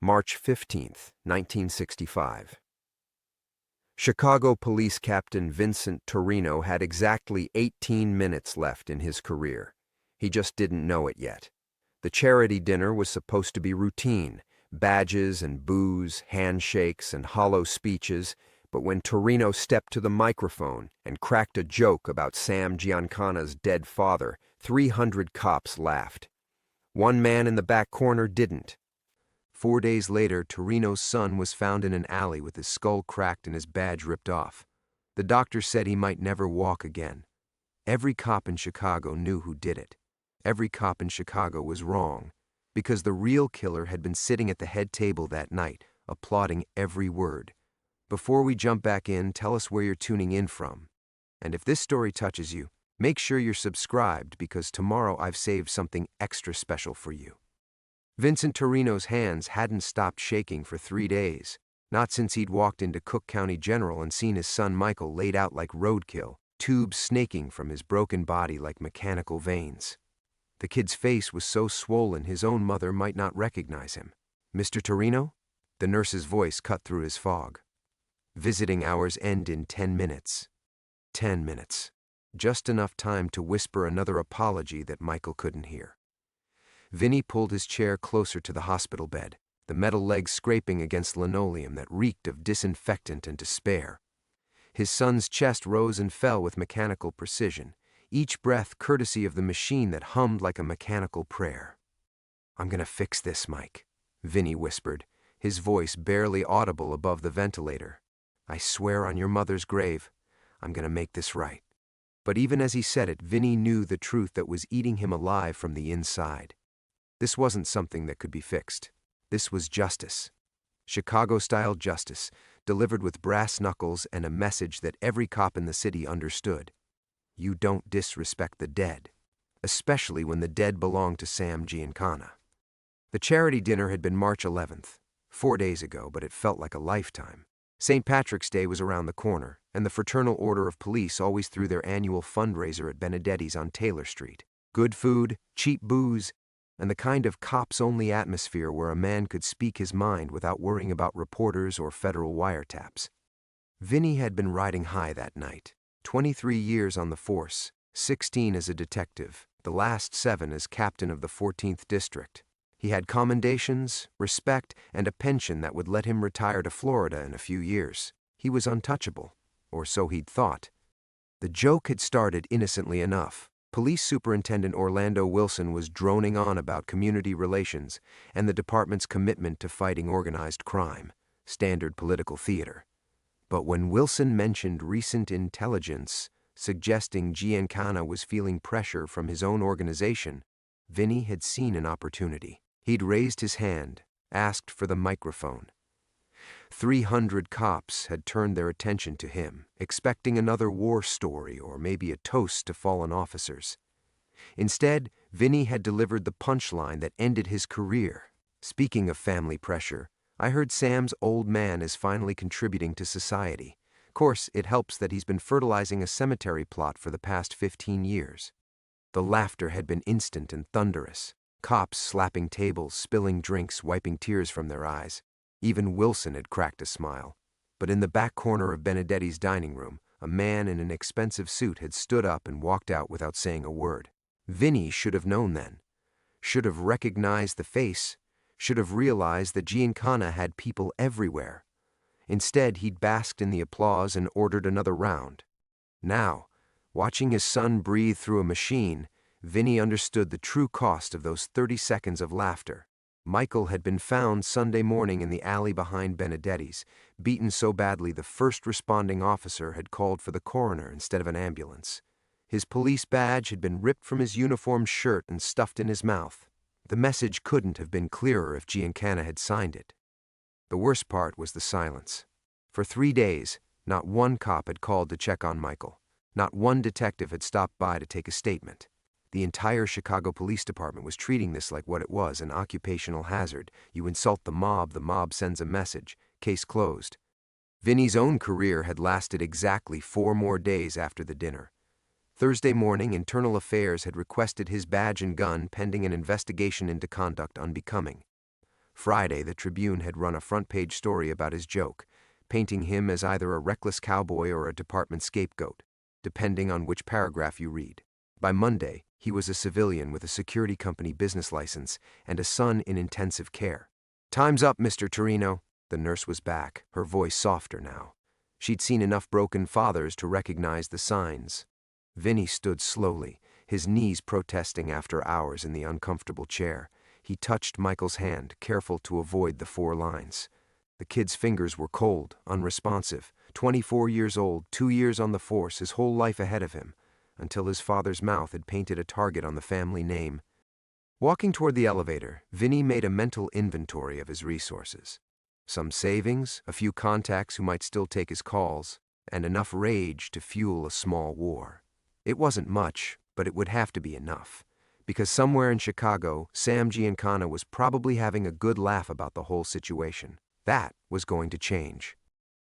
March 15, 1965. Chicago Police Captain Vincent Torino had exactly 18 minutes left in his career. He just didn't know it yet. The charity dinner was supposed to be routine, badges and booze, handshakes and hollow speeches, but when Torino stepped to the microphone and cracked a joke about Sam Giancana's dead father, 300 cops laughed. One man in the back corner didn't. 4 days later, Torino's son was found in an alley with his skull cracked and his badge ripped off. The doctor said he might never walk again. Every cop in Chicago knew who did it. Every cop in Chicago was wrong, because the real killer had been sitting at the head table that night, applauding every word. Before we jump back in, tell us where you're tuning in from. And if this story touches you, make sure you're subscribed, because tomorrow I've saved something extra special for you. Vincent Torino's hands hadn't stopped shaking for 3 days, not since he'd walked into Cook County General and seen his son Michael laid out like roadkill, tubes snaking from his broken body like mechanical veins. The kid's face was so swollen his own mother might not recognize him. "Mr. Torino?" The nurse's voice cut through his fog. "Visiting hours end in 10 minutes. 10 minutes. Just enough time to whisper another apology that Michael couldn't hear." Vinny pulled his chair closer to the hospital bed, the metal legs scraping against linoleum that reeked of disinfectant and despair. His son's chest rose and fell with mechanical precision, each breath courtesy of the machine that hummed like a mechanical prayer. "I'm gonna fix this, Mike," Vinny whispered, his voice barely audible above the ventilator. "I swear on your mother's grave, I'm gonna make this right." But even as he said it, Vinny knew the truth that was eating him alive from the inside. This wasn't something that could be fixed. This was justice. Chicago-style justice, delivered with brass knuckles and a message that every cop in the city understood. You don't disrespect the dead, especially when the dead belong to Sam Giancana. The charity dinner had been March 11th, 4 days ago, but it felt like a lifetime. St. Patrick's Day was around the corner, and the Fraternal Order of Police always threw their annual fundraiser at Benedetti's on Taylor Street. Good food, cheap booze, and the kind of cops-only atmosphere where a man could speak his mind without worrying about reporters or federal wiretaps. Vinny had been riding high that night. 23 years on the force, 16 as a detective, the last 7 as captain of the 14th District. He had commendations, respect, and a pension that would let him retire to Florida in a few years. He was untouchable, or so he'd thought. The joke had started innocently enough. Police Superintendent Orlando Wilson was droning on about community relations and the department's commitment to fighting organized crime, standard political theater. But when Wilson mentioned recent intelligence suggesting Giancana was feeling pressure from his own organization, Vinny had seen an opportunity. He'd raised his hand, asked for the microphone. 300 cops had turned their attention to him, expecting another war story or maybe a toast to fallen officers. Instead, Vinny had delivered the punchline that ended his career. "Speaking of family pressure, I heard Sam's old man is finally contributing to society. Course, it helps that he's been fertilizing a cemetery plot for the past 15 years. The laughter had been instant and thunderous. Cops slapping tables, spilling drinks, wiping tears from their eyes. Even Wilson had cracked a smile. But in the back corner of Benedetti's dining room, a man in an expensive suit had stood up and walked out without saying a word. Vinny should have known then. Should have recognized the face. Should have realized that Giancana had people everywhere. Instead, he'd basked in the applause and ordered another round. Now, watching his son breathe through a machine, Vinny understood the true cost of those 30 seconds of laughter. Michael had been found Sunday morning in the alley behind Benedetti's, beaten so badly the first responding officer had called for the coroner instead of an ambulance. His police badge had been ripped from his uniform shirt and stuffed in his mouth. The message couldn't have been clearer if Giancana had signed it. The worst part was the silence. For 3 days, not one cop had called to check on Michael. Not one detective had stopped by to take a statement. The entire Chicago Police Department was treating this like what it was, an occupational hazard. You insult the mob sends a message. Case closed. Vinny's own career had lasted exactly 4 more days after the dinner. Thursday morning, Internal Affairs had requested his badge and gun pending an investigation into conduct unbecoming. Friday, the Tribune had run a front-page story about his joke, painting him as either a reckless cowboy or a department scapegoat, depending on which paragraph you read. By Monday, he was a civilian with a security company business license and a son in intensive care. "Time's up, Mr. Torino." The nurse was back, her voice softer now. She'd seen enough broken fathers to recognize the signs. Vinny stood slowly, his knees protesting after hours in the uncomfortable chair. He touched Michael's hand, careful to avoid the 4 lines. The kid's fingers were cold, unresponsive. 24 years old, 2 years on the force, his whole life ahead of him, until his father's mouth had painted a target on the family name. Walking toward the elevator, Vinny made a mental inventory of his resources. Some savings, a few contacts who might still take his calls, and enough rage to fuel a small war. It wasn't much, but it would have to be enough. Because somewhere in Chicago, Sam Giancana was probably having a good laugh about the whole situation. That was going to change.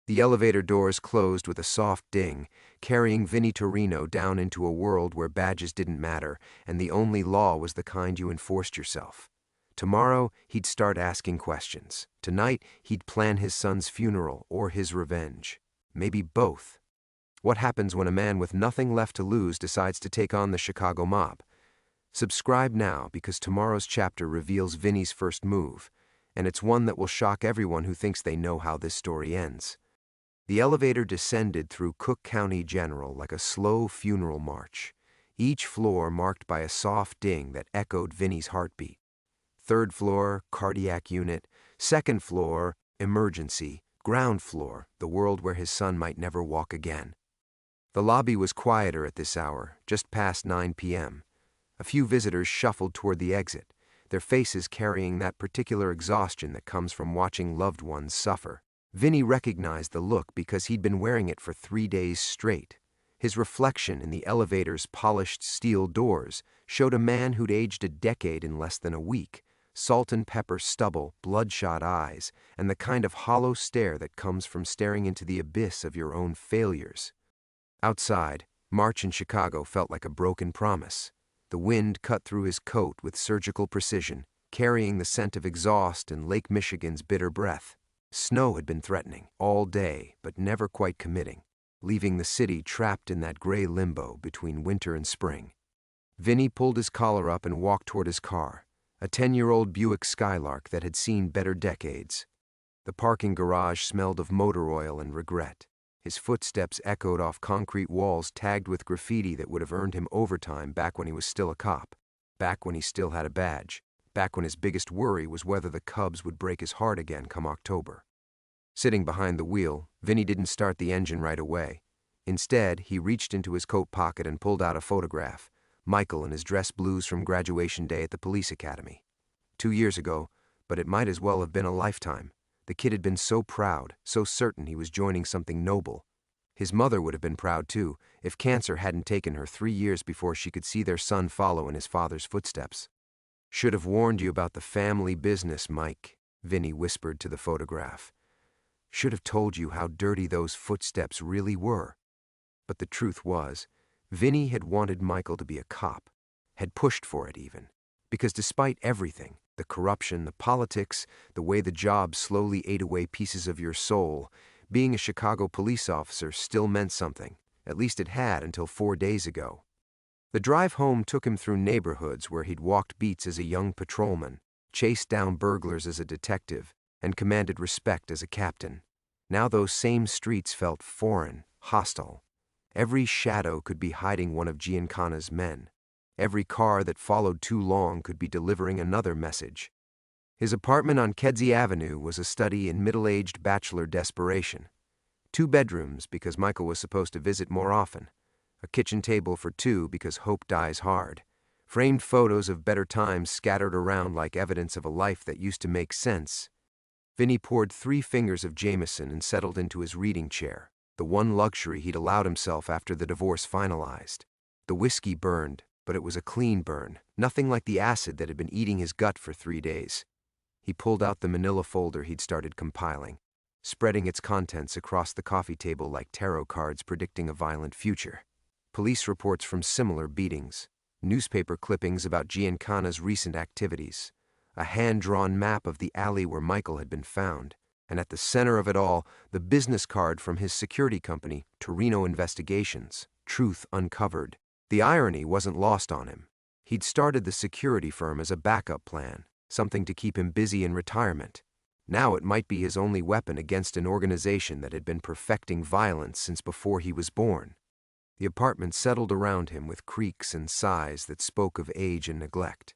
The elevator doors closed with a soft ding, carrying Vinny Torino down into a world where badges didn't matter, and the only law was the kind you enforced yourself. Tomorrow, he'd start asking questions. Tonight, he'd plan his son's funeral or his revenge. Maybe both. What happens when a man with nothing left to lose decides to take on the Chicago mob? Subscribe now, because tomorrow's chapter reveals Vinny's first move, and it's one that will shock everyone who thinks they know how this story ends. The elevator descended through Cook County General like a slow funeral march, each floor marked by a soft ding that echoed Vinny's heartbeat. 3rd floor, cardiac unit. 2nd floor, emergency. Ground floor, the world where his son might never walk again. The lobby was quieter at this hour, just past 9 p.m. A few visitors shuffled toward the exit, their faces carrying that particular exhaustion that comes from watching loved ones suffer. Vinny recognized the look because he'd been wearing it for 3 days straight. His reflection in the elevator's polished steel doors showed a man who'd aged a decade in less than a week, salt and pepper stubble, bloodshot eyes, and the kind of hollow stare that comes from staring into the abyss of your own failures. Outside, March in Chicago felt like a broken promise. The wind cut through his coat with surgical precision, carrying the scent of exhaust and Lake Michigan's bitter breath. Snow had been threatening all day, but never quite committing, leaving the city trapped in that gray limbo between winter and spring. Vinny pulled his collar up and walked toward his car, a 10-year-old Buick Skylark that had seen better decades. The parking garage smelled of motor oil and regret. His footsteps echoed off concrete walls tagged with graffiti that would have earned him overtime back when he was still a cop, back when he still had a badge, back when his biggest worry was whether the Cubs would break his heart again come October. Sitting behind the wheel, Vinny didn't start the engine right away. Instead, he reached into his coat pocket and pulled out a photograph, Michael in his dress blues from graduation day at the police academy. 2 years ago, but it might as well have been a lifetime. The kid had been so proud, so certain he was joining something noble. His mother would have been proud too, if cancer hadn't taken her 3 years before she could see their son follow in his father's footsteps. "Should have warned you about the family business, Mike," Vinny whispered to the photograph. "Should have told you how dirty those footsteps really were." But the truth was, Vinny had wanted Michael to be a cop, had pushed for it even, because despite everything, the corruption, the politics, the way the job slowly ate away pieces of your soul, being a Chicago police officer still meant something. At least it had until 4 days ago. The drive home took him through neighborhoods where he'd walked beats as a young patrolman, chased down burglars as a detective, and commanded respect as a captain. Now those same streets felt foreign, hostile. Every shadow could be hiding one of Giancana's men. Every car that followed too long could be delivering another message. His apartment on Kedzie Avenue was a study in middle-aged bachelor desperation. 2 bedrooms because Michael was supposed to visit more often. A kitchen table for 2 because hope dies hard. Framed photos of better times scattered around like evidence of a life that used to make sense. Vinny poured 3 fingers of Jameson and settled into his reading chair, the one luxury he'd allowed himself after the divorce finalized. The whiskey burned, but it was a clean burn, nothing like the acid that had been eating his gut for 3 days. He pulled out the manila folder he'd started compiling, spreading its contents across the coffee table like tarot cards predicting a violent future. Police reports from similar beatings, newspaper clippings about Giancana's recent activities, a hand-drawn map of the alley where Michael had been found, and at the center of it all, the business card from his security company, Torino Investigations, Truth Uncovered. The irony wasn't lost on him. He'd started the security firm as a backup plan, something to keep him busy in retirement. Now it might be his only weapon against an organization that had been perfecting violence since before he was born. The apartment settled around him with creaks and sighs that spoke of age and neglect.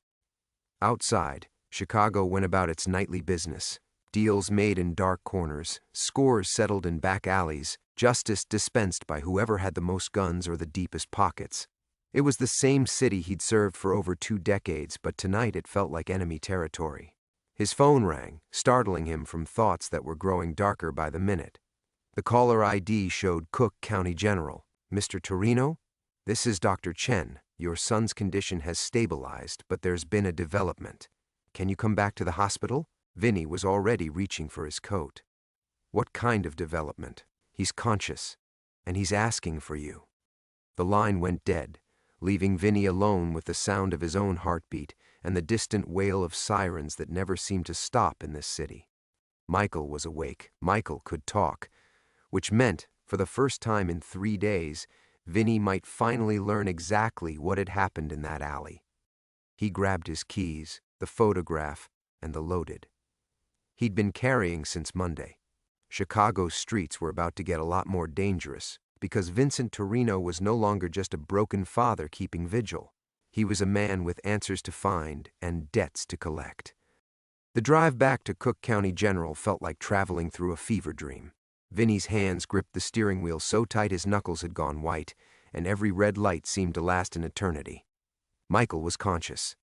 Outside, Chicago went about its nightly business. Deals made in dark corners, scores settled in back alleys, justice dispensed by whoever had the most guns or the deepest pockets. It was the same city he'd served for over 2 decades, but tonight it felt like enemy territory. His phone rang, startling him from thoughts that were growing darker by the minute. The caller ID showed Cook County General. "Mr. Torino? This is Dr. Chen. Your son's condition has stabilized, but there's been a development. Can you come back to the hospital?" Vinny was already reaching for his coat. "What kind of development?" "He's conscious, and he's asking for you." The line went dead, leaving Vinny alone with the sound of his own heartbeat and the distant wail of sirens that never seemed to stop in this city. Michael was awake. Michael could talk, which meant, for the first time in 3 days, Vinny might finally learn exactly what had happened in that alley. He grabbed his keys, the photograph, and the loaded. He'd been carrying since Monday. Chicago's streets were about to get a lot more dangerous, because Vincent Torino was no longer just a broken father keeping vigil. He was a man with answers to find and debts to collect. The drive back to Cook County General felt like traveling through a fever dream. Vinny's hands gripped the steering wheel so tight his knuckles had gone white, and every red light seemed to last an eternity. Michael was conscious.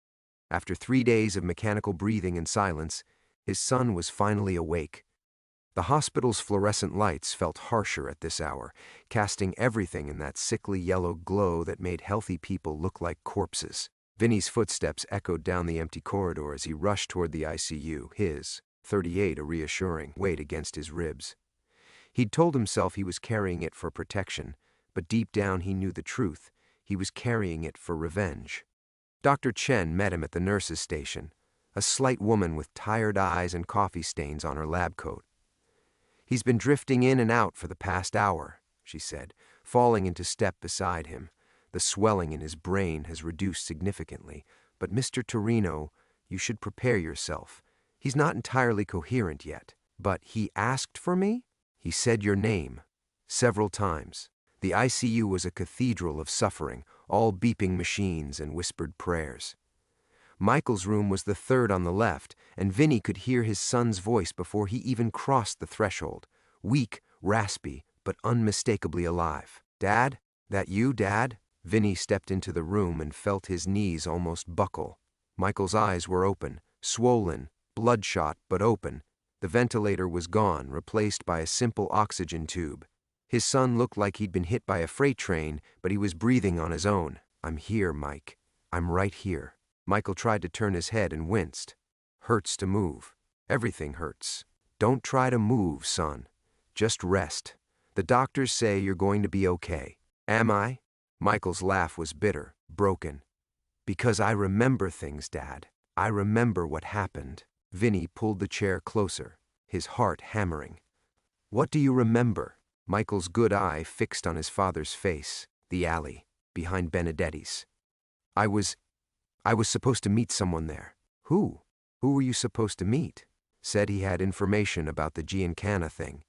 After 3 days of mechanical breathing and silence, his son was finally awake. The hospital's fluorescent lights felt harsher at this hour, casting everything in that sickly yellow glow that made healthy people look like corpses. Vinny's footsteps echoed down the empty corridor as he rushed toward the ICU, his, 38, a reassuring weight against his ribs. He'd told himself he was carrying it for protection, but deep down he knew the truth. He was carrying it for revenge. Dr. Chen met him at the nurse's station, a slight woman with tired eyes and coffee stains on her lab coat. "He's been drifting in and out for the past hour," she said, falling into step beside him. "The swelling in his brain has reduced significantly, but Mr. Torino, you should prepare yourself. He's not entirely coherent yet. But he asked for me? He said your name. Several times." The ICU was a cathedral of suffering, all beeping machines and whispered prayers. Michael's room was the third on the left, and Vinny could hear his son's voice before he even crossed the threshold. Weak, raspy, but unmistakably alive. "Dad? That you, Dad?" Vinny stepped into the room and felt his knees almost buckle. Michael's eyes were open, swollen, bloodshot, but open. The ventilator was gone, replaced by a simple oxygen tube. His son looked like he'd been hit by a freight train, but he was breathing on his own. "I'm here, Mike. I'm right here." Michael tried to turn his head and winced. "Hurts to move. Everything hurts. Don't try to move, son. Just rest. The doctors say you're going to be okay." "Am I?" Michael's laugh was bitter, broken. "Because I remember things, Dad. I remember what happened." Vinny pulled the chair closer, his heart hammering. "What do you remember?" Michael's good eye fixed on his father's face, the alley, behind Benedetti's. I was supposed to meet someone there." "Who? Who were you supposed to meet?" "Said he had information about the Giancana thing.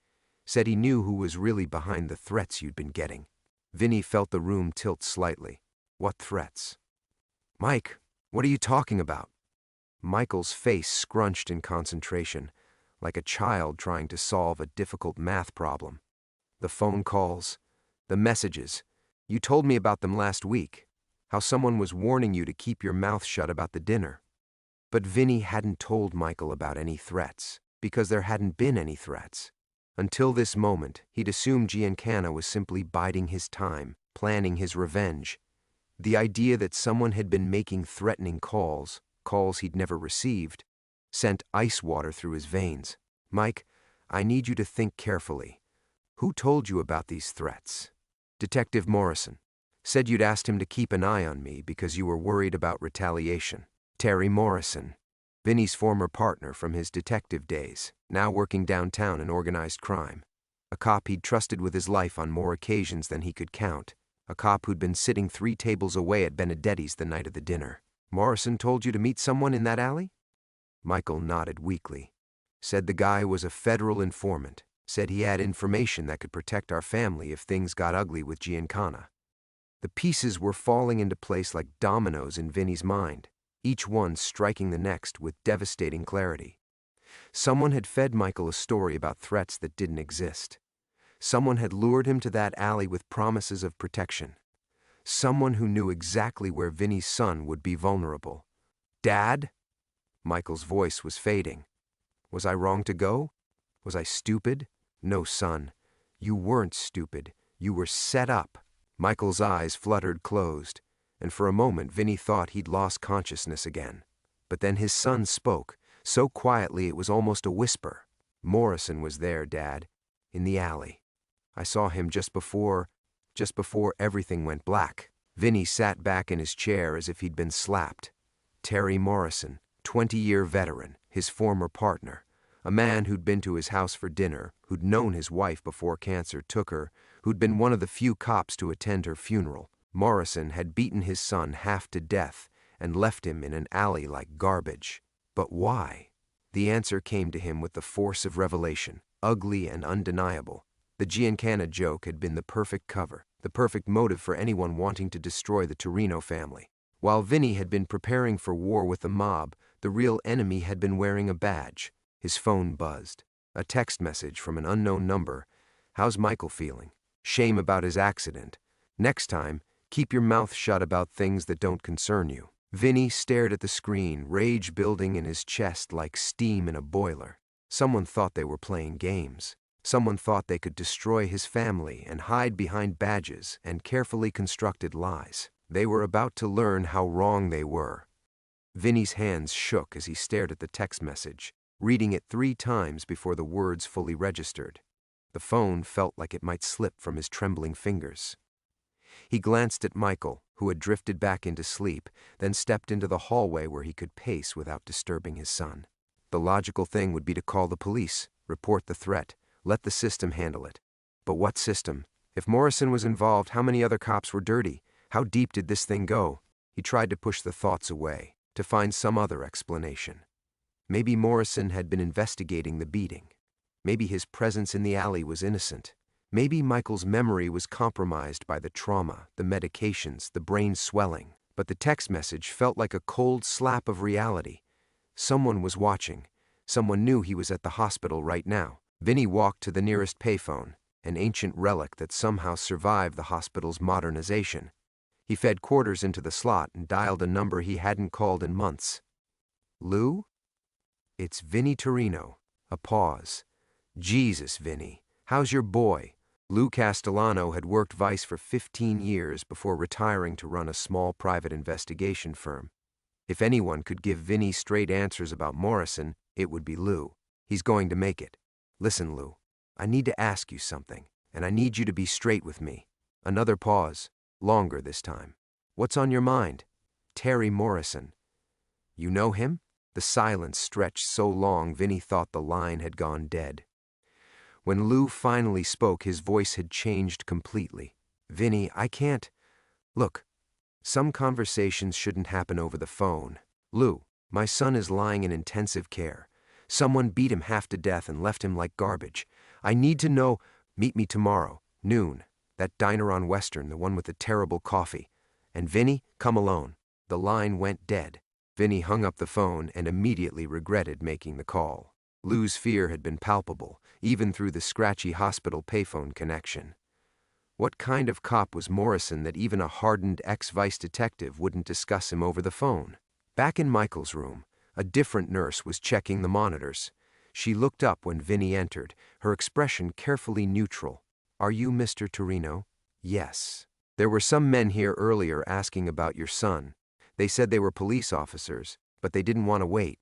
Said he knew who was really behind the threats you'd been getting." Vinny felt the room tilt slightly. "What threats?" "Mike, what are you talking about?" Michael's face scrunched in concentration, like a child trying to solve a difficult math problem. "The phone calls, the messages. You told me about them last week. How someone was warning you to keep your mouth shut about the dinner." But Vinny hadn't told Michael about any threats, because there hadn't been any threats. Until this moment, he'd assumed Giancana was simply biding his time, planning his revenge. The idea that someone had been making threatening calls he'd never received, sent ice water through his veins. "Mike, I need you to think carefully. Who told you about these threats?" "Detective Morrison. Said you'd asked him to keep an eye on me because you were worried about retaliation." "Terry Morrison. Vinny's former partner from his detective days, now working downtown in organized crime. A cop he'd trusted with his life on more occasions than he could count. A cop who'd been sitting 3 tables away at Benedetti's the night of the dinner. Morrison told you to meet someone in that alley? Michael nodded weakly. Said the guy was a federal informant. Said he had information that could protect our family if things got ugly with Giancana. The pieces were falling into place like dominoes in Vinny's mind, each one striking the next with devastating clarity. Someone had fed Michael a story about threats that didn't exist. Someone had lured him to that alley with promises of protection. Someone who knew exactly where Vinny's son would be vulnerable. Dad? Michael's voice was fading. Was I wrong to go? Was I stupid? No, son. You weren't stupid. You were set up. Michael's eyes fluttered closed, and for a moment Vinny thought he'd lost consciousness again. But then his son spoke, so quietly it was almost a whisper. Morrison was there, Dad, in the alley. I saw him just before everything went black. Vinny sat back in his chair as if he'd been slapped. Terry Morrison, 20-year veteran, his former partner, a man who'd been to his house for dinner, who'd known his wife before cancer took her, who'd been one of the few cops to attend her funeral. Morrison had beaten his son half to death and left him in an alley like garbage. But why? The answer came to him with the force of revelation, ugly and undeniable. The Giancana joke had been the perfect cover, the perfect motive for anyone wanting to destroy the Torino family. While Vinny had been preparing for war with the mob, the real enemy had been wearing a badge. His phone buzzed. A text message from an unknown number. How's Michael feeling? Shame about his accident. Next time, keep your mouth shut about things that don't concern you. Vinny stared at the screen, rage building in his chest like steam in a boiler. Someone thought they were playing games. Someone thought they could destroy his family and hide behind badges and carefully constructed lies. They were about to learn how wrong they were. Vinny's hands shook as he stared at the text message, reading it 3 times before the words fully registered. The phone felt like it might slip from his trembling fingers. He glanced at Michael, who had drifted back into sleep, then stepped into the hallway where he could pace without disturbing his son. The logical thing would be to call the police, report the threat, let the system handle it. But what system? If Morrison was involved, how many other cops were dirty? How deep did this thing go? He tried to push the thoughts away, to find some other explanation. Maybe Morrison had been investigating the beating. Maybe his presence in the alley was innocent. Maybe Michael's memory was compromised by the trauma, the medications, the brain swelling. But the text message felt like a cold slap of reality. Someone was watching. Someone knew he was at the hospital right now. Vinny walked to the nearest payphone, an ancient relic that somehow survived the hospital's modernization. He fed quarters into the slot and dialed a number he hadn't called in months. Lou? It's Vinny Torino. A pause. Jesus, Vinny. How's your boy? Lou Castellano had worked Vice for 15 years before retiring to run a small private investigation firm. If anyone could give Vinny straight answers about Morrison, it would be Lou. He's going to make it. Listen, Lou. I need to ask you something, and I need you to be straight with me. Another pause. Longer this time. What's on your mind? Terry Morrison. You know him? The silence stretched so long Vinny thought the line had gone dead. When Lou finally spoke, his voice had changed completely. Vinny, I can't. Look, some conversations shouldn't happen over the phone. Lou, my son is lying in intensive care. Someone beat him half to death and left him like garbage. I need to know. Meet me tomorrow, noon. That diner on Western, the one with the terrible coffee. And Vinny, come alone. The line went dead. Vinny hung up the phone and immediately regretted making the call. Lou's fear had been palpable, even through the scratchy hospital payphone connection. What kind of cop was Morrison that even a hardened ex-vice detective wouldn't discuss him over the phone? Back in Michael's room, a different nurse was checking the monitors. She looked up when Vinny entered, her expression carefully neutral. Are you Mr. Torino? Yes. There were some men here earlier asking about your son. They said they were police officers, but they didn't want to wait.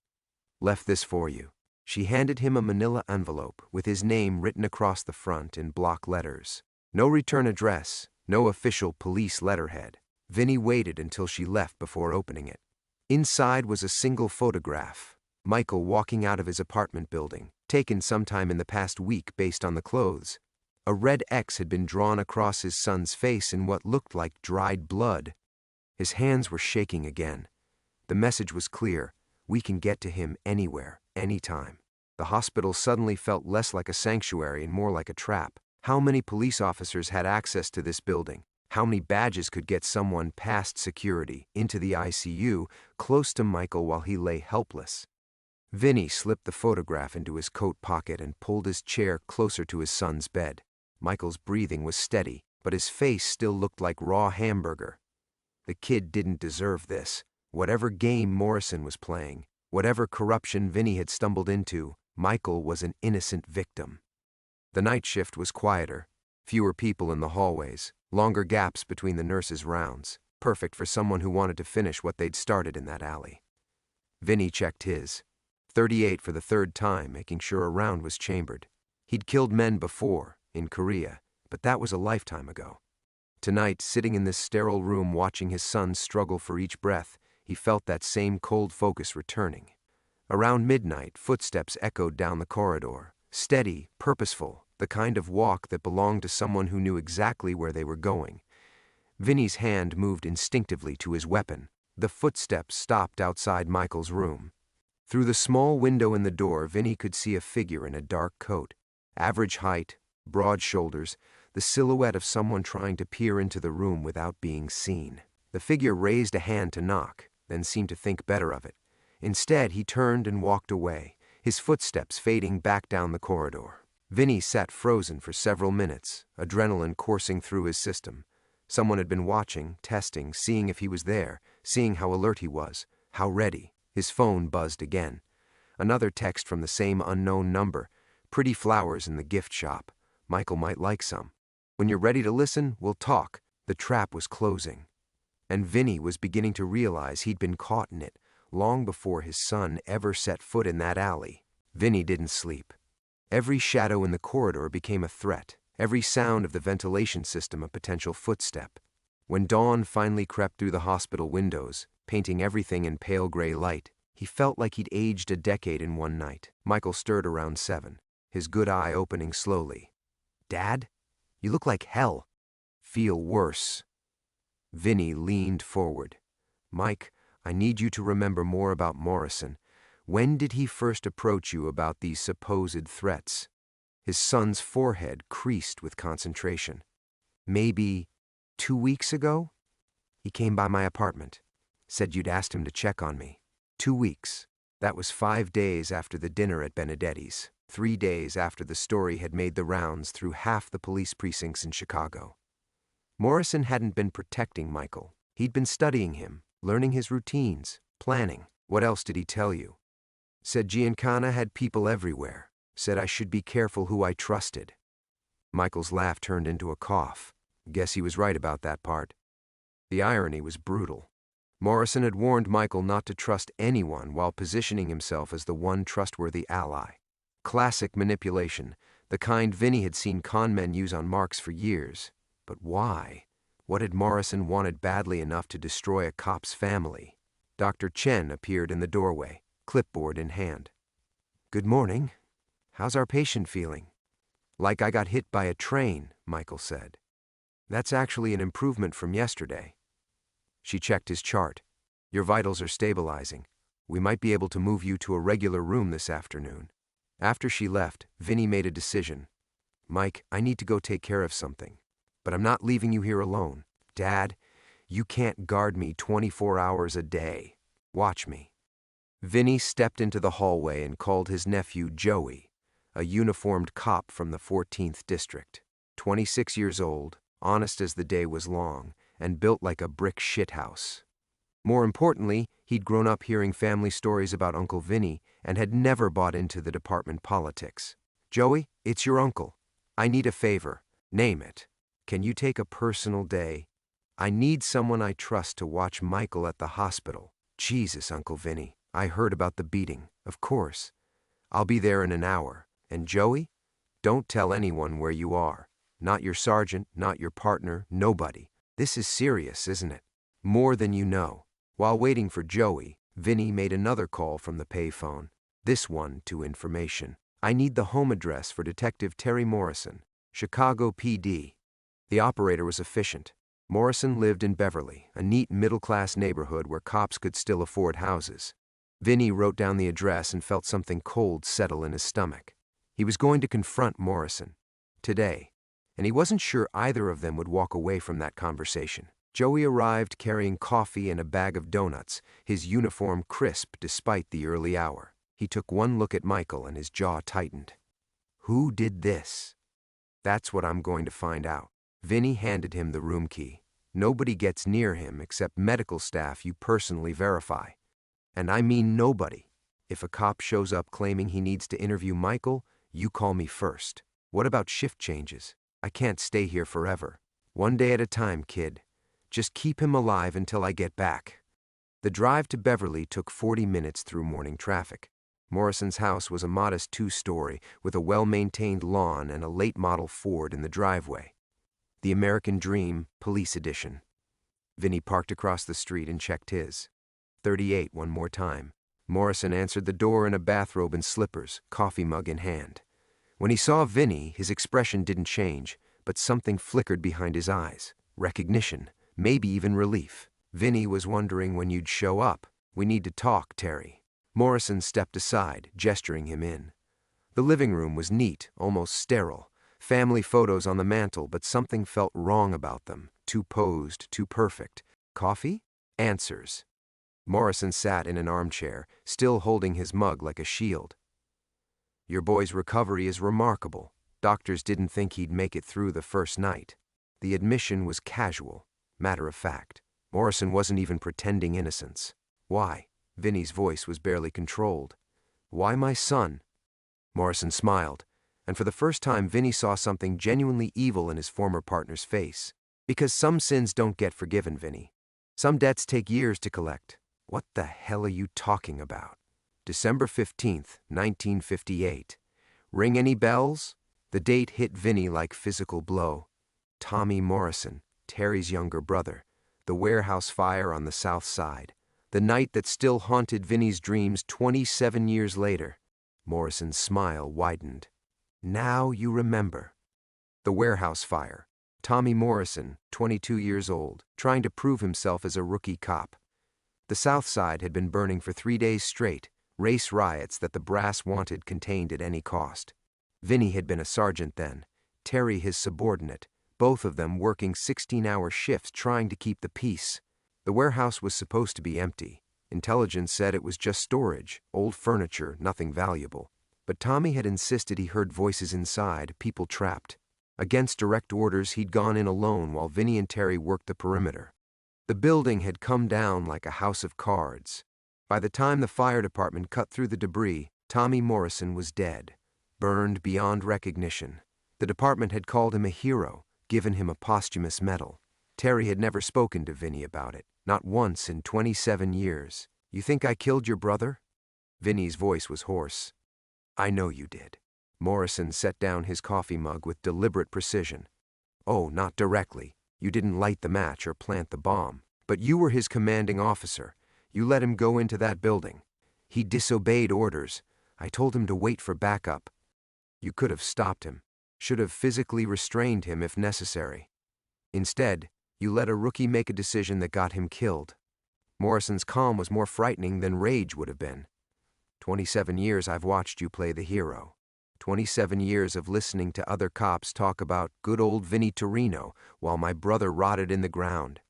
Left this for you. She handed him a manila envelope with his name written across the front in block letters. No return address, no official police letterhead. Vinny waited until she left before opening it. Inside was a single photograph. Michael walking out of his apartment building, taken sometime in the past week based on the clothes. A red X had been drawn across his son's face in what looked like dried blood. His hands were shaking again. The message was clear: we can get to him anywhere, anytime. The hospital suddenly felt less like a sanctuary and more like a trap. How many police officers had access to this building? How many badges could get someone past security, into the ICU, close to Michael while he lay helpless? Vinny slipped the photograph into his coat pocket and pulled his chair closer to his son's bed. Michael's breathing was steady, but his face still looked like raw hamburger. The kid didn't deserve this. Whatever game Morrison was playing, whatever corruption Vinny had stumbled into, Michael was an innocent victim. The night shift was quieter, fewer people in the hallways, longer gaps between the nurses' rounds, perfect for someone who wanted to finish what they'd started in that alley. Vinny checked his. 38 for the third time, making sure a round was chambered. He'd killed men before, in Korea, but that was a lifetime ago. Tonight, sitting in this sterile room watching his son struggle for each breath, he felt that same cold focus returning. Around midnight, footsteps echoed down the corridor, steady, purposeful, the kind of walk that belonged to someone who knew exactly where they were going. Vinny's hand moved instinctively to his weapon. The footsteps stopped outside Michael's room. Through the small window in the door, Vinny could see a figure in a dark coat. Average height, broad shoulders, the silhouette of someone trying to peer into the room without being seen. The figure raised a hand to knock, then seemed to think better of it. Instead, he turned and walked away, his footsteps fading back down the corridor. Vinny sat frozen for several minutes, adrenaline coursing through his system. Someone had been watching, testing, seeing if he was there, seeing how alert he was, how ready. His phone buzzed again. Another text from the same unknown number. Pretty flowers in the gift shop. Michael might like some. When you're ready to listen, we'll talk. The trap was closing. And Vinny was beginning to realize he'd been caught in it long before his son ever set foot in that alley. Vinny didn't sleep. Every shadow in the corridor became a threat. Every sound of the ventilation system a potential footstep. When dawn finally crept through the hospital windows, painting everything in pale gray light, he felt like he'd aged a decade in one night. Michael stirred around 7, his good eye opening slowly. "Dad? You look like hell." "Feel worse." Vinny leaned forward. "Mike, I need you to remember more about Morrison. When did he first approach you about these supposed threats?" His son's forehead creased with concentration. "Maybe 2 weeks ago? He came by my apartment. Said you'd asked him to check on me. 2 weeks. That was 5 days after the dinner at Benedetti's. 3 days after the story had made the rounds through half the police precincts in Chicago. Morrison hadn't been protecting Michael. He'd been studying him, learning his routines, planning. What else did he tell you? Said Giancana had people everywhere. Said I should be careful who I trusted." Michael's laugh turned into a cough. Guess he was right about that part. The irony was brutal. Morrison had warned Michael not to trust anyone while positioning himself as the one trustworthy ally. Classic manipulation, the kind Vinny had seen con men use on Marks for years. But why? What had Morrison wanted badly enough to destroy a cop's family? Dr. Chen appeared in the doorway, clipboard in hand. "Good morning. How's our patient feeling?" "Like I got hit by a train," Michael said. "That's actually an improvement from yesterday." She checked his chart. "Your vitals are stabilizing. We might be able to move you to a regular room this afternoon." After she left, Vinny made a decision. "Mike, I need to go take care of something. But I'm not leaving you here alone. Dad, you can't guard me 24 hours a day. Watch me." Vinny stepped into the hallway and called his nephew Joey, a uniformed cop from the 14th District. 26 years old, honest as the day was long, and built like a brick shithouse. More importantly, he'd grown up hearing family stories about Uncle Vinny and had never bought into the department politics. "Joey, it's your uncle. I need a favor. Name it. Can you take a personal day? I need someone I trust to watch Michael at the hospital." "Jesus, Uncle Vinny, I heard about the beating. Of course. I'll be there in an hour. And Joey, don't tell anyone where you are. Not your sergeant, not your partner, nobody. This is serious, isn't it?" "More than you know." While waiting for Joey, Vinny made another call from the payphone, this one to information. I need the home address for Detective Terry Morrison, Chicago PD. The operator was efficient. Morrison lived in Beverly, a neat middle-class neighborhood where cops could still afford houses. Vinny wrote down the address and felt something cold settle in his stomach. He was going to confront Morrison today, and he wasn't sure either of them would walk away from that conversation. Joey arrived carrying coffee and a bag of donuts, his uniform crisp despite the early hour. He took one look at Michael and his jaw tightened. Who did this? That's what I'm going to find out. Vinny handed him the room key. Nobody gets near him except medical staff you personally verify. And I mean nobody. If a cop shows up claiming he needs to interview Michael, you call me first. What about shift changes? I can't stay here forever. One day at a time, kid. Just keep him alive until I get back. The drive to Beverly took 40 minutes through morning traffic. Morrison's house was a modest two-story with a well-maintained lawn and a late-model Ford in the driveway. The American Dream, Police Edition. Vinny parked across the street and checked his. 38 one more time. Morrison answered the door in a bathrobe and slippers, coffee mug in hand. When he saw Vinny, his expression didn't change, but something flickered behind his eyes. Recognition, maybe even relief. Vinny was wondering when you'd show up. We need to talk, Terry. Morrison stepped aside, gesturing him in. The living room was neat, almost sterile. Family photos on the mantel, but something felt wrong about them. Too posed, too perfect. Coffee? Answers. Morrison sat in an armchair, still holding his mug like a shield. Your boy's recovery is remarkable. Doctors didn't think he'd make it through the first night. The admission was casual, matter of fact. Morrison wasn't even pretending innocence. Why? Vinny's voice was barely controlled. Why my son? Morrison smiled, and for the first time Vinny saw something genuinely evil in his former partner's face. Because some sins don't get forgiven, Vinny. Some debts take years to collect. What the hell are you talking about? December 15th, 1958. Ring any bells? The date hit Vinny like physical blow. Tommy Morrison, Terry's younger brother. The warehouse fire on the south side. The night that still haunted Vinny's dreams 27 years later. Morrison's smile widened. Now you remember. The warehouse fire. Tommy Morrison, 22 years old, trying to prove himself as a rookie cop. The South Side had been burning for 3 days straight, race riots that the brass wanted contained at any cost. Vinny had been a sergeant then, Terry his subordinate, both of them working 16-hour shifts trying to keep the peace. The warehouse was supposed to be empty. Intelligence said it was just storage, old furniture, nothing valuable. But Tommy had insisted he heard voices inside, people trapped. Against direct orders, he'd gone in alone while Vinny and Terry worked the perimeter. The building had come down like a house of cards. By the time the fire department cut through the debris, Tommy Morrison was dead, burned beyond recognition. The department had called him a hero, given him a posthumous medal. Terry had never spoken to Vinny about it, not once in 27 years. You think I killed your brother? Vinny's voice was hoarse. I know you did. Morrison set down his coffee mug with deliberate precision. Oh, not directly. You didn't light the match or plant the bomb. But you were his commanding officer. You let him go into that building. He disobeyed orders. I told him to wait for backup. You could have stopped him. Should have physically restrained him if necessary. Instead, you let a rookie make a decision that got him killed. Morrison's calm was more frightening than rage would have been. 27 years I've watched you play the hero. 27 years of listening to other cops talk about good old Vinny Torino while my brother rotted in the ground.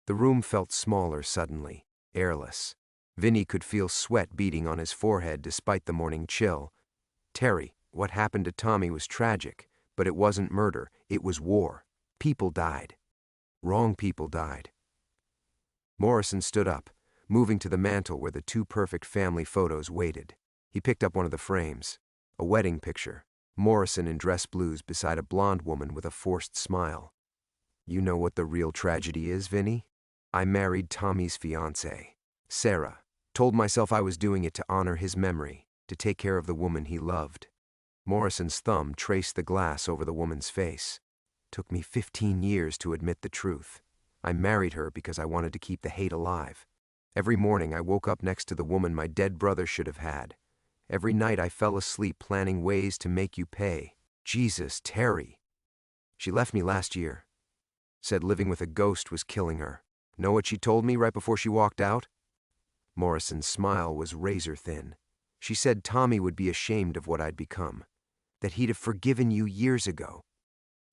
The room felt smaller suddenly, airless. Vinny could feel sweat beading on his forehead despite the morning chill. Terry, what happened to Tommy was tragic, but it wasn't murder, it was war. People died. Wrong people died. Morrison stood up, moving to the mantel where the two perfect family photos waited. He picked up one of the frames. A wedding picture, Morrison in dress blues beside a blonde woman with a forced smile. You know what the real tragedy is, Vinny? I married Tommy's fiancée, Sarah. Told myself I was doing it to honor his memory, to take care of the woman he loved. Morrison's thumb traced the glass over the woman's face. Took me 15 years to admit the truth. I married her because I wanted to keep the hate alive. Every morning I woke up next to the woman my dead brother should have had. Every night I fell asleep planning ways to make you pay. Jesus, Terry. She left me last year. Said living with a ghost was killing her. Know what she told me right before she walked out? Morrison's smile was razor thin. She said Tommy would be ashamed of what I'd become, that he'd have forgiven you years ago.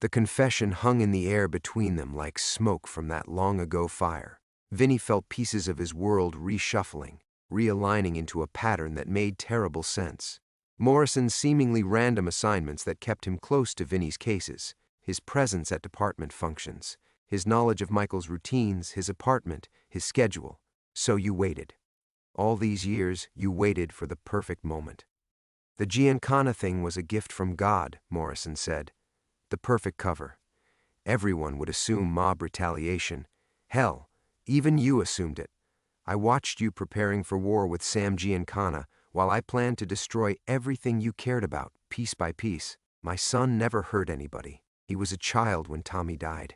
The confession hung in the air between them like smoke from that long-ago fire. Vinny felt pieces of his world reshuffling, realigning into a pattern that made terrible sense. Morrison's seemingly random assignments that kept him close to Vinny's cases, his presence at department functions, his knowledge of Michael's routines, his apartment, his schedule. So you waited. All these years, you waited for the perfect moment. The Giancana thing was a gift from God, Morrison said. The perfect cover. Everyone would assume mob retaliation. Hell, even you assumed it. I watched you preparing for war with Sam Giancana while I planned to destroy everything you cared about, piece by piece. My son never hurt anybody. He was a child when Tommy died.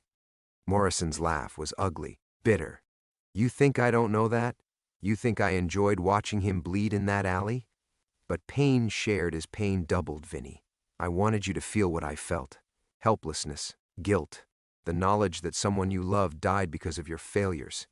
Morrison's laugh was ugly, bitter. You think I don't know that? You think I enjoyed watching him bleed in that alley? But pain shared is pain doubled, Vinny. I wanted you to feel what I felt. Helplessness, guilt, the knowledge that someone you loved died because of your failures.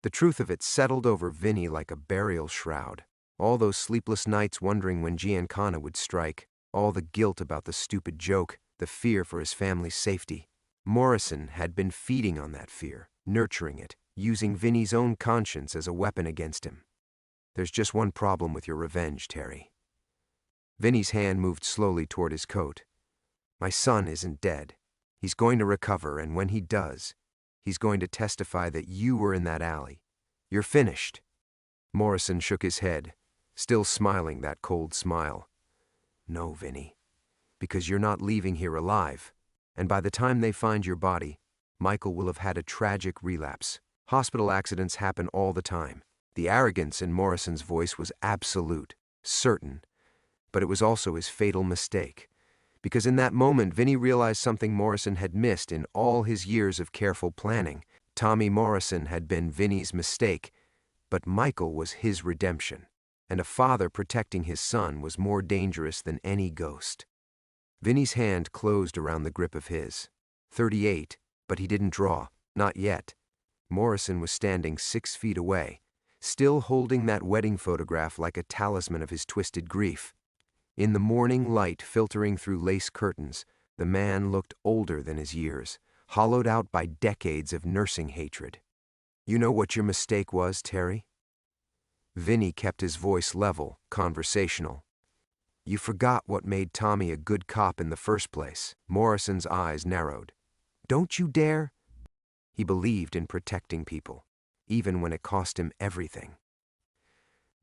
The truth of it settled over Vinny like a burial shroud. All those sleepless nights wondering when Giancana would strike, all the guilt about the stupid joke, the fear for his family's safety. Morrison had been feeding on that fear, nurturing it, using Vinny's own conscience as a weapon against him. There's just one problem with your revenge, Terry. Vinny's hand moved slowly toward his coat. My son isn't dead. He's going to recover, and when he does, he's going to testify that you were in that alley. You're finished. Morrison shook his head, still smiling that cold smile. No, Vinny, because you're not leaving here alive, and by the time they find your body, Michael will have had a tragic relapse. Hospital accidents happen all the time. The arrogance in Morrison's voice was absolute, certain, but it was also his fatal mistake. Because in that moment, Vinny realized something Morrison had missed in all his years of careful planning. Tommy Morrison had been Vinny's mistake, but Michael was his redemption, and a father protecting his son was more dangerous than any ghost. Vinny's hand closed around the grip of his. 38, but he didn't draw, not yet. Morrison was standing 6 feet away, still holding that wedding photograph like a talisman of his twisted grief. In the morning light filtering through lace curtains, the man looked older than his years, hollowed out by decades of nursing hatred. You know what your mistake was, Terry? Vinny kept his voice level, conversational. You forgot what made Tommy a good cop in the first place. Morrison's eyes narrowed. Don't you dare? He believed in protecting people, even when it cost him everything.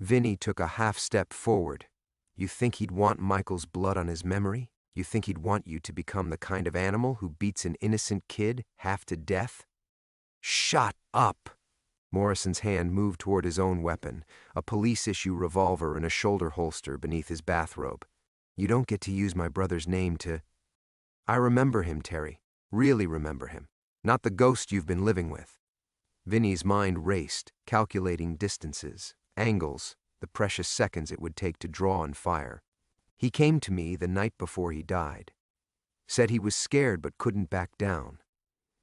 Vinny took a half step forward. You think he'd want Michael's blood on his memory? You think he'd want you to become the kind of animal who beats an innocent kid half to death? Shut up! Morrison's hand moved toward his own weapon, a police-issue revolver in a shoulder holster beneath his bathrobe. You don't get to use my brother's name to... I remember him, Terry. Really remember him. Not the ghost you've been living with. Vinny's mind raced, calculating distances, angles, the precious seconds it would take to draw and fire. He came to me the night before he died. Said he was scared but couldn't back down.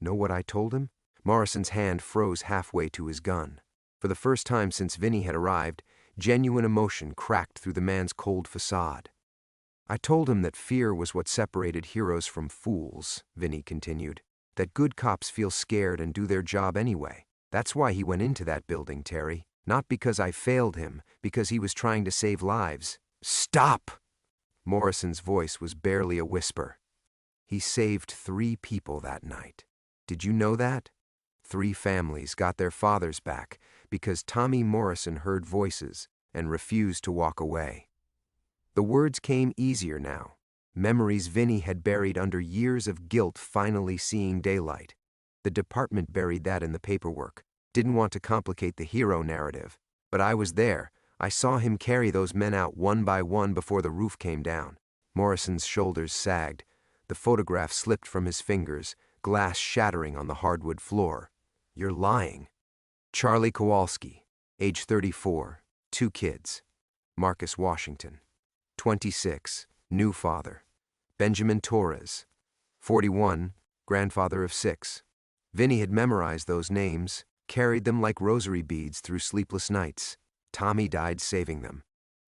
Know what I told him? Morrison's hand froze halfway to his gun. For the first time since Vinny had arrived, genuine emotion cracked through the man's cold facade. I told him that fear was what separated heroes from fools, Vinny continued. That good cops feel scared and do their job anyway. That's why he went into that building, Terry. Not because I failed him, because he was trying to save lives. Stop! Morrison's voice was barely a whisper. He saved 3 people that night. Did you know that? 3 families got their fathers back because Tommy Morrison heard voices and refused to walk away. The words came easier now. Memories Vinny had buried under years of guilt finally seeing daylight. The department buried that in the paperwork. Didn't want to complicate the hero narrative. But I was there. I saw him carry those men out one by one before the roof came down. Morrison's shoulders sagged. The photograph slipped from his fingers, glass shattering on the hardwood floor. You're lying. Charlie Kowalski. age 34, 2 kids. Marcus Washington, 26, new father. Benjamin Torres, 41, grandfather of 6. Vinny had memorized those names, carried them like rosary beads through sleepless nights. Tommy died saving them.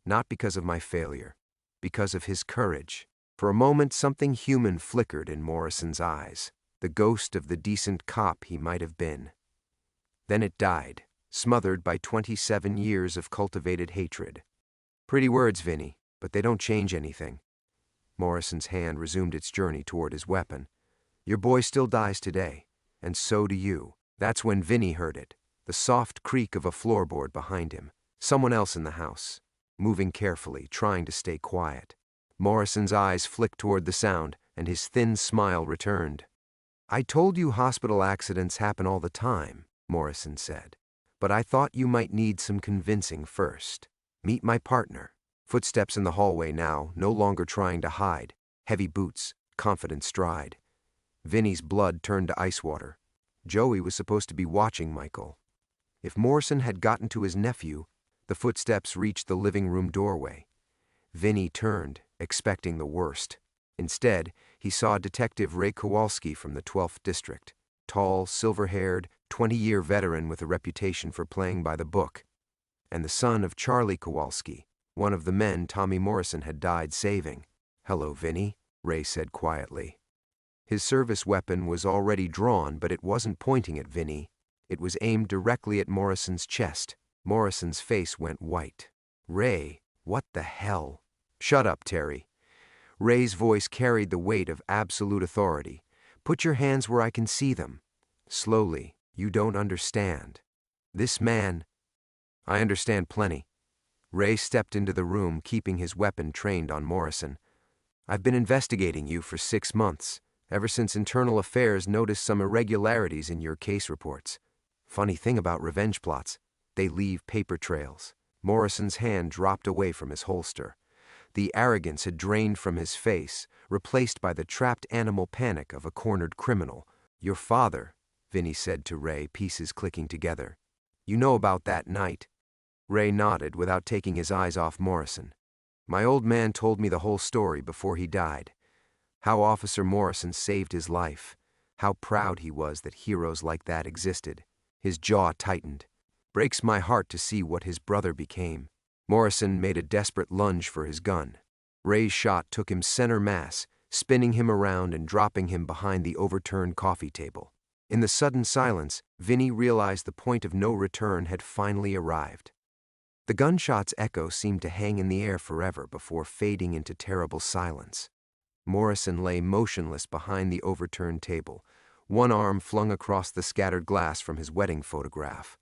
Not because of my failure, because of his courage. For a moment, something human flickered in Morrison's eyes, the ghost of the decent cop he might have been. Then it died, smothered by 27 years of cultivated hatred. Pretty words, Vinny, but they don't change anything. Morrison's hand resumed its journey toward his weapon. Your boy still dies today, and so do you. That's when Vinny heard it, the soft creak of a floorboard behind him. Someone else in the house, moving carefully, trying to stay quiet. Morrison's eyes flicked toward the sound, and his thin smile returned. I told you hospital accidents happen all the time, Morrison said. But I thought you might need some convincing first. Meet my partner. Footsteps in the hallway now, no longer trying to hide. Heavy boots, confident stride. Vinny's blood turned to ice water. Joey was supposed to be watching Michael. If Morrison had gotten to his nephew, the footsteps reached the living room doorway. Vinny turned, expecting the worst. Instead, he saw Detective Ray Kowalski from the 12th District. Tall, silver-haired, 20-year veteran with a reputation for playing by the book. And the son of Charlie Kowalski, one of the men Tommy Morrison had died saving. Hello, Vinny, Ray said quietly. His service weapon was already drawn, but it wasn't pointing at Vinny. It was aimed directly at Morrison's chest. Morrison's face went white. Ray, what the hell? Shut up, Terry. Ray's voice carried the weight of absolute authority. Put your hands where I can see them. Slowly, you don't understand. This man... I understand plenty. Ray stepped into the room, keeping his weapon trained on Morrison. I've been investigating you for 6 months, ever since Internal Affairs noticed some irregularities in your case reports. Funny thing about revenge plots, they leave paper trails. Morrison's hand dropped away from his holster. The arrogance had drained from his face, replaced by the trapped animal panic of a cornered criminal. Your father, Vinny said to Ray, pieces clicking together. You know about that night? Ray nodded without taking his eyes off Morrison. My old man told me the whole story before he died. How Officer Morrison saved his life. How proud he was that heroes like that existed. His jaw tightened. Breaks my heart to see what his brother became. Morrison made a desperate lunge for his gun. Ray's shot took him center mass, spinning him around and dropping him behind the overturned coffee table. In the sudden silence, Vinny realized the point of no return had finally arrived. The gunshot's echo seemed to hang in the air forever before fading into terrible silence. Morrison lay motionless behind the overturned table, one arm flung across the scattered glass from his wedding photograph.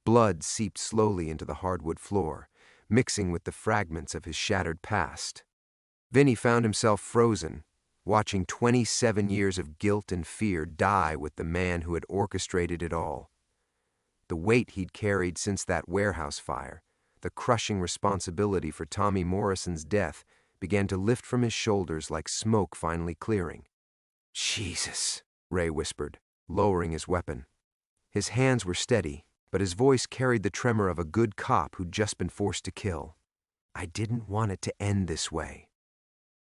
Blood seeped slowly into the hardwood floor, mixing with the fragments of his shattered past. Vinny found himself frozen, watching 27 years of guilt and fear die with the man who had orchestrated it all. The weight he'd carried since that warehouse fire, the crushing responsibility for Tommy Morrison's death, began to lift from his shoulders like smoke finally clearing. Jesus, Ray whispered, lowering his weapon. His hands were steady, but his voice carried the tremor of a good cop who'd just been forced to kill. I didn't want it to end this way.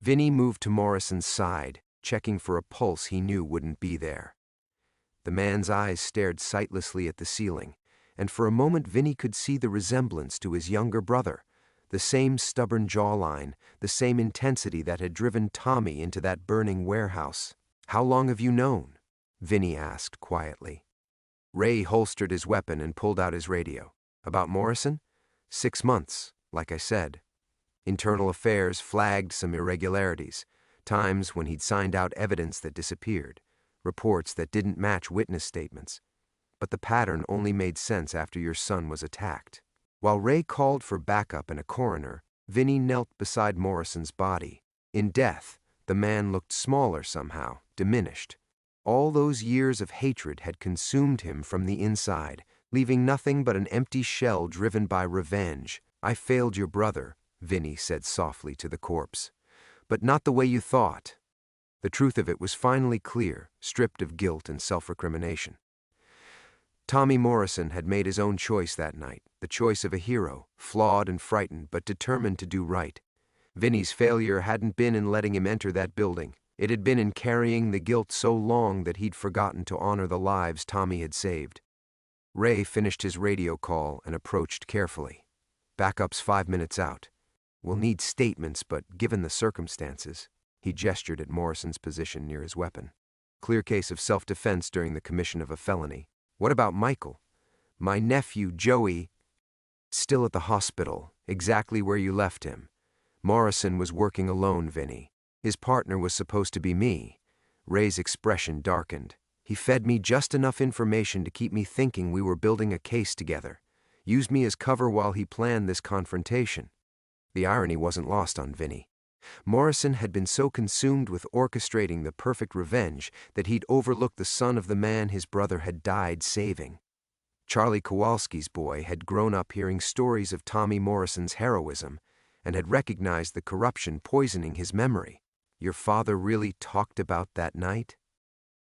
Vinny moved to Morrison's side, checking for a pulse he knew wouldn't be there. The man's eyes stared sightlessly at the ceiling, and for a moment Vinny could see the resemblance to his younger brother, the same stubborn jawline, the same intensity that had driven Tommy into that burning warehouse. How long have you known? Vinny asked quietly. Ray holstered his weapon and pulled out his radio. About Morrison? 6 months, like I said. Internal Affairs flagged some irregularities, times when he'd signed out evidence that disappeared, reports that didn't match witness statements. But the pattern only made sense after your son was attacked. While Ray called for backup and a coroner, Vinny knelt beside Morrison's body. In death, the man looked smaller somehow, diminished. All those years of hatred had consumed him from the inside, leaving nothing but an empty shell driven by revenge. I failed your brother, Vinny said softly to the corpse. But not the way you thought. The truth of it was finally clear, stripped of guilt and self-recrimination. Tommy Morrison had made his own choice that night, the The choice of a hero, flawed and frightened, but determined to do right. Vinny's failure hadn't been in letting him enter that building. It had been in carrying the guilt so long that he'd forgotten to honor the lives Tommy had saved. Ray finished his radio call and approached carefully. "Backup's 5 minutes out. We'll need statements, but given the circumstances," he gestured at Morrison's position near his weapon. "Clear case of self-defense during the commission of a felony. What about Michael?" "My nephew, Joey, still at the hospital, exactly where you left him. Morrison was working alone, Vinny. His partner was supposed to be me." Ray's expression darkened. "He fed me just enough information to keep me thinking we were building a case together. Used me as cover while he planned this confrontation." The irony wasn't lost on Vinny. Morrison had been so consumed with orchestrating the perfect revenge that he'd overlooked the son of the man his brother had died saving. Charlie Kowalski's boy had grown up hearing stories of Tommy Morrison's heroism and had recognized the corruption poisoning his memory. "Your father really talked about that night?"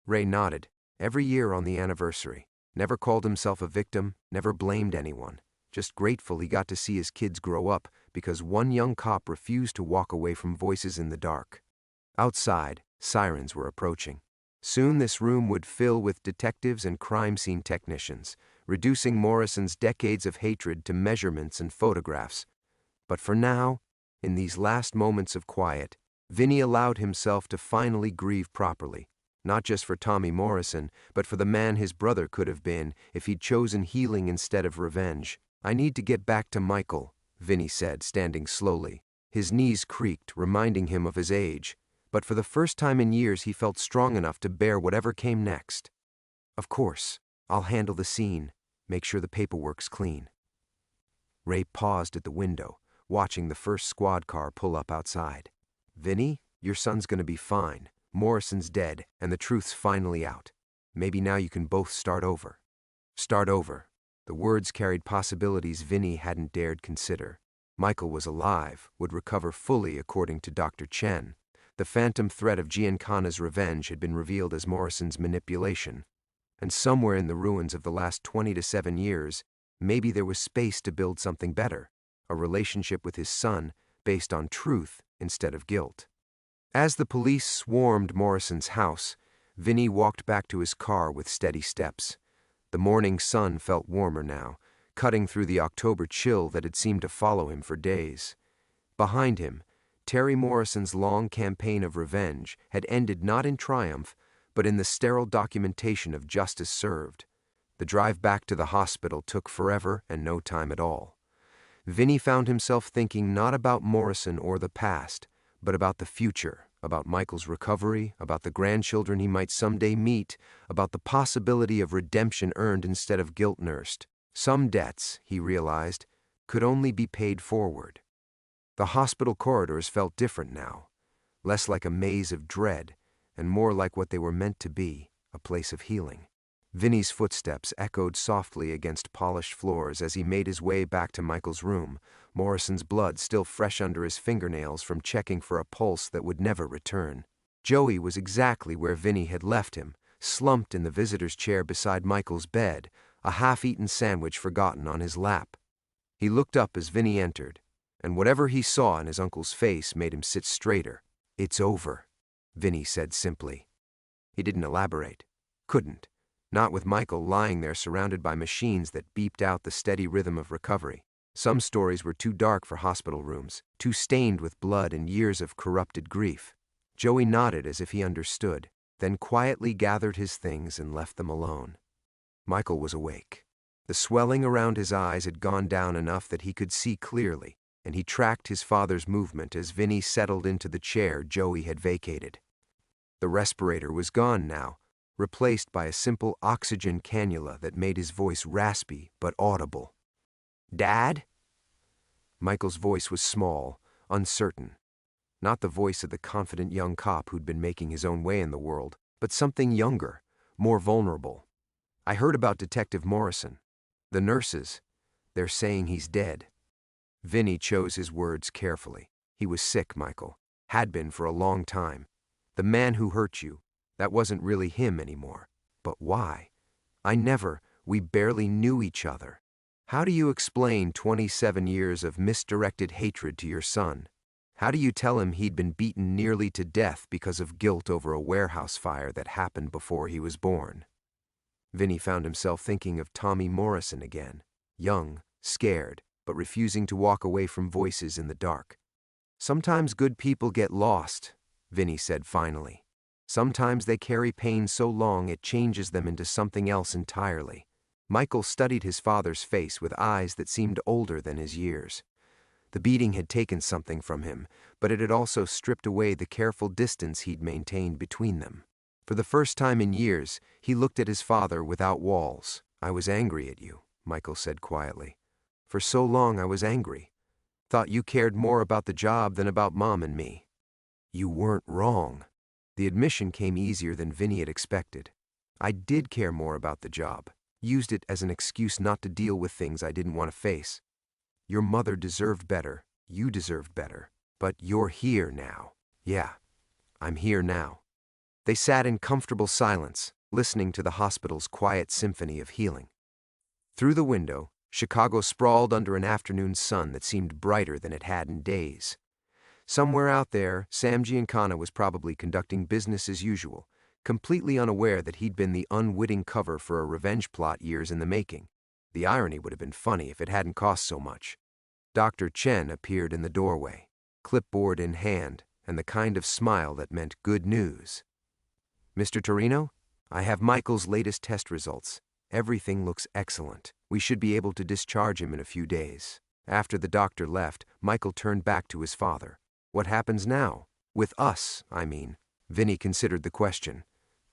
Ray nodded. "Every year on the anniversary. Never called himself a victim, never blamed anyone. Just grateful he got to see his kids grow up because one young cop refused to walk away from voices in the dark." Outside, sirens were approaching. Soon this room would fill with detectives and crime scene technicians, reducing Morrison's decades of hatred to measurements and photographs. But for now, in these last moments of quiet, Vinny allowed himself to finally grieve properly, not just for Tommy Morrison, but for the man his brother could have been if he'd chosen healing instead of revenge. "I need to get back to Michael," Vinny said, standing slowly. His knees creaked, reminding him of his age, but for the first time in years he felt strong enough to bear whatever came next. "Of course, I'll handle the scene, make sure the paperwork's clean." Ray paused at the window, watching the first squad car pull up outside. "Vinny, your son's gonna be fine. Morrison's dead, and the truth's finally out. Maybe now you can both start over." Start over. The words carried possibilities Vinny hadn't dared consider. Michael was alive, would recover fully according to Dr. Chen. The phantom threat of Giancana's revenge had been revealed as Morrison's manipulation. And somewhere in the ruins of the last 20 to 7 years, maybe there was space to build something better, a relationship with his son based on truth instead of guilt. As the police swarmed Morrison's house, Vinny walked back to his car with steady steps. The morning sun felt warmer now, cutting through the October chill that had seemed to follow him for days. Behind him, Terry Morrison's long campaign of revenge had ended not in triumph, but in the sterile documentation of justice served. The drive back to the hospital took forever and no time at all. Vinny found himself thinking not about Morrison or the past, but about the future, about Michael's recovery, about the grandchildren he might someday meet, about the possibility of redemption earned instead of guilt nursed. Some debts, he realized, could only be paid forward. The hospital corridors felt different now, less like a maze of dread, and more like what they were meant to be, a place of healing. Vinny's footsteps echoed softly against polished floors as he made his way back to Michael's room, Morrison's blood still fresh under his fingernails from checking for a pulse that would never return. Joey was exactly where Vinny had left him, slumped in the visitor's chair beside Michael's bed, a half-eaten sandwich forgotten on his lap. He looked up as Vinny entered, and whatever he saw in his uncle's face made him sit straighter. "It's over," Vinny said simply. He didn't elaborate. Couldn't. Not with Michael lying there surrounded by machines that beeped out the steady rhythm of recovery. Some stories were too dark for hospital rooms, too stained with blood and years of corrupted grief. Joey nodded as if he understood, then quietly gathered his things and left them alone. Michael was awake. The swelling around his eyes had gone down enough that he could see clearly, and he tracked his father's movement as Vinny settled into the chair Joey had vacated. The respirator was gone now, replaced by a simple oxygen cannula that made his voice raspy but audible. "Dad?" Michael's voice was small, uncertain. Not the voice of the confident young cop who'd been making his own way in the world, but something younger, more vulnerable. "I heard about Detective Morrison. The nurses, they're saying he's dead." Vinny chose his words carefully. He was sick, Michael. Had been for a long time. The man who hurt you, that wasn't really him anymore. But why? We barely knew each other." How do you explain 27 years of misdirected hatred to your son? How do you tell him he'd been beaten nearly to death because of guilt over a warehouse fire that happened before he was born? Vinny found himself thinking of Tommy Morrison again, young, scared, but refusing to walk away from voices in the dark. Sometimes good people get lost, Vinny said finally. Sometimes they carry pain so long it changes them into something else entirely. Michael studied his father's face with eyes that seemed older than his years. The beating had taken something from him, but it had also stripped away the careful distance he'd maintained between them. For the first time in years, he looked at his father without walls. "I was angry at you," Michael said quietly. "For so long I was angry. Thought you cared more about the job than about Mom and me." "You weren't wrong." The admission came easier than Vinny had expected. "I did care more about the job. Used it as an excuse not to deal with things I didn't want to face. Your mother deserved better. You deserved better. But you're here now." "Yeah, I'm here now." They sat in comfortable silence, listening to the hospital's quiet symphony of healing. Through the window, Chicago sprawled under an afternoon sun that seemed brighter than it had in days. Somewhere out there, Sam Giancana was probably conducting business as usual, completely unaware that he'd been the unwitting cover for a revenge plot years in the making. The irony would have been funny if it hadn't cost so much. Dr. Chen appeared in the doorway, clipboard in hand, and the kind of smile that meant good news. "Mr. Torino, I have Michael's latest test results. Everything looks excellent. We should be able to discharge him in a few days." After the doctor left, Michael turned back to his father. "What happens now? With us, I mean." Vinny considered the question.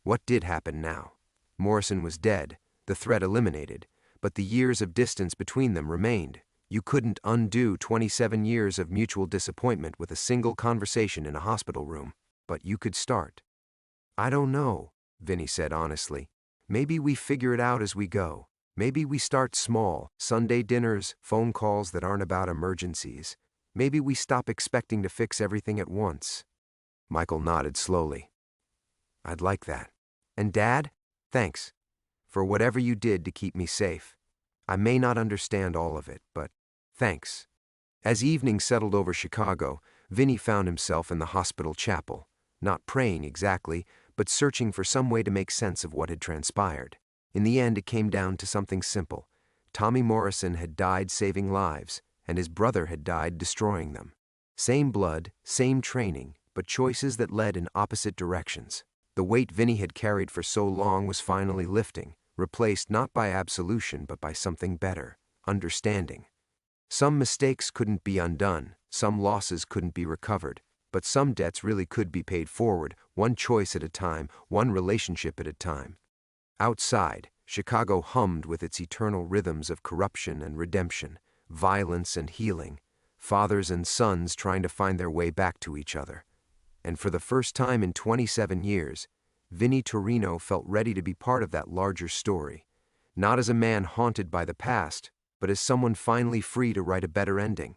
What did happen now? Morrison was dead, the threat eliminated, but the years of distance between them remained. You couldn't undo 27 years of mutual disappointment with a single conversation in a hospital room, but you could start. "I don't know," Vinny said honestly. "Maybe we figure it out as we go. Maybe we start small, Sunday dinners, phone calls that aren't about emergencies. Maybe we stop expecting to fix everything at once." Michael nodded slowly. "I'd like that. And Dad, thanks for whatever you did to keep me safe. I may not understand all of it, but thanks." As evening settled over Chicago, Vinny found himself in the hospital chapel, not praying exactly, but searching for some way to make sense of what had transpired. In the end, it came down to something simple. Tommy Morrison had died saving lives, and his brother had died destroying them. Same blood, same training, but choices that led in opposite directions. The weight Vinny had carried for so long was finally lifting, replaced not by absolution but by something better, understanding. Some mistakes couldn't be undone, some losses couldn't be recovered, but some debts really could be paid forward, one choice at a time, one relationship at a time. Outside, Chicago hummed with its eternal rhythms of corruption and redemption, violence and healing, fathers and sons trying to find their way back to each other. And for the first time in 27 years, Vinny Torino felt ready to be part of that larger story, not as a man haunted by the past, but as someone finally free to write a better ending.